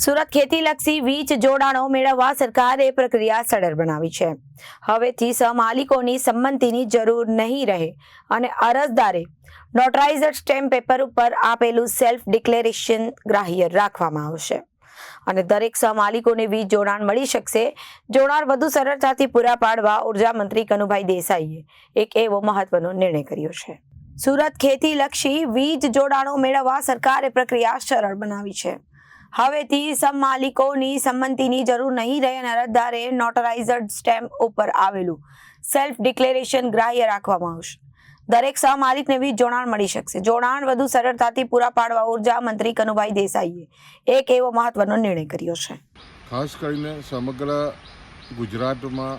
સુરત ખેતીલક્ષી વીજ જોડાણો મેળવવા સરકારે પ્રક્રિયા સરળ બનાવી છે। હવેથી સહમાલિકોની સંમતિની જરૂર નહીં રહે અને અરજદારે નોટરાઇઝ્ડ સ્ટેમ્પ પેપર ઉપર આપેલું સેલ્ફ ડિક્લેરેશન ગ્રાહ્ય રાખવામાં આવશે અને દરેક સહમાલિકોને વીજ જોડાણ મળી શકશે। જોડાણ વધુ સરળતાથી પૂરા પાડવા ઉર્જા મંત્રી કનુભાઈ દેસાઈએ એક એવો મહત્વનો નિર્ણય કર્યો છે। સુરત ખેતીલક્ષી વીજ જોડાણો મેળવવા સરકારે પ્રક્રિયા સરળ બનાવી છે। હવેથી સહમાલિકોની સંમતિની જરૂર નહીં રહે અને અરજદારે નોટરાઇઝ્ડ સ્ટેમ્પ ઉપર આવેલું સેલ્ફ ડિક્લેરેશન ગ્રાહ્ય રાખવામાં આવશે। દરેક સહમાલિકને વીજ જોડાણ મળી શકશે। જોડાણ વધુ સરળતાથી પૂરા પાડવા ઉર્જા મંત્રી કનુભાઈ દેસાઈએ એક એવો મહત્વનો નિર્ણય કર્યો છે। ખાસ કરીને સમગ્ર ગુજરાતમાં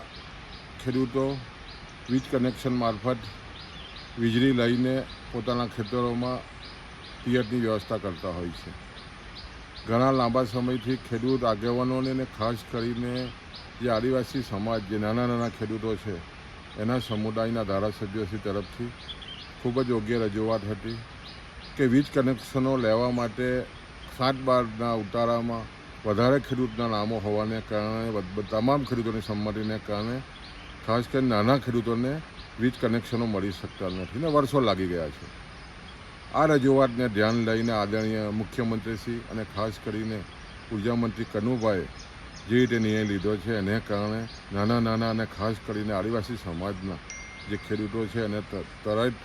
ખેડૂતો વીજ કનેક્શન મારફત વીજળી લઈને પોતાના ખેતરોમાં પિયતની વ્યવસ્થા કરતા હોય છે। ઘણા લાંબા સમયથી ખેડૂત આગેવાનોને અને ખાસ કરીને જે આદિવાસી સમાજ જે નાના નાના ખેડૂતો છે એના સમુદાયના ધારાસભ્યોશ્રી તરફથી ખૂબ જ યોગ્ય રજૂઆત હતી કે વીજ કનેક્શનો લેવા માટે 7/12ના ઉતારામાં વધારે ખેડૂતના નામો હોવાને કારણે તમામ ખેડૂતોની સંમતિને કારણે ખાસ કરીને નાના ખેડૂતોને વીજ કનેક્શનો મળી શકતા નથી ને વર્ષો લાગી ગયા છે। આ રજૂઆતને ધ્યાન લઈને આદરણીય મુખ્યમંત્રીશ્રી અને ખાસ કરીને ઉર્જામંત્રી કનુભાઈએ જે રીતે નિર્ણય લીધો છે એને કારણે નાના અને ખાસ કરીને આદિવાસી સમાજના જે ખેડૂતો છે એને તરત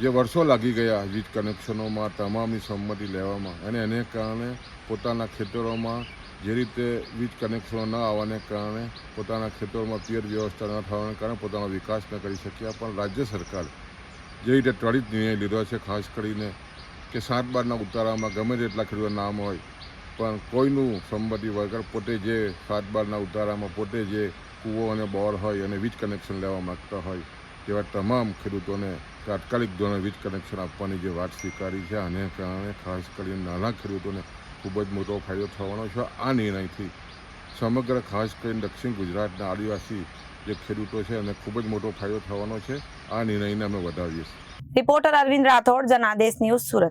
જે વર્ષો લાગી ગયા વીજ કનેક્શનોમાં તમામની સંમતિ લેવામાં અને એને કારણે પોતાના ખેતરોમાં જે રીતે વીજ કનેક્શનો ન આવવાને કારણે પોતાના ખેતરોમાં પિયત વ્યવસ્થા ન થવાને કારણે પોતાનો વિકાસ ન કરી શક્યા। પણ રાજ્ય સરકાર જે રીતે ત્વરિત નિર્ણય લીધો છે ખાસ કરીને કે 7/12ના ઉતારામાં ગમે તેટલા ખેડૂતોના નામ હોય પણ કોઈનું સંમતિ વગર પોતે જે 7/12ના ઉતારામાં પોતે જે કૂવો અને બોર હોય અને વીજ કનેક્શન લેવા માગતા હોય તેવા તમામ ખેડૂતોને તાત્કાલિક ધોરણે વીજ કનેક્શન આપવાની જે વાત સ્વીકારી છે આને કારણે ખાસ કરીને નાના ખેડૂતોને ખૂબ જ મોટો ફાયદો થવાનો છે। આ નિર્ણયથી સમગ્ર ખાસ કરીને દક્ષિણ ગુજરાતના આદિવાસી જે ખેડૂતો છે એને ખૂબ જ મોટો ફાયદો થવાનો છે। આ નિર્ણયને અમે વધાવીએ છીએ। Reporter Arvind Rathod, Janadesh news, Surat.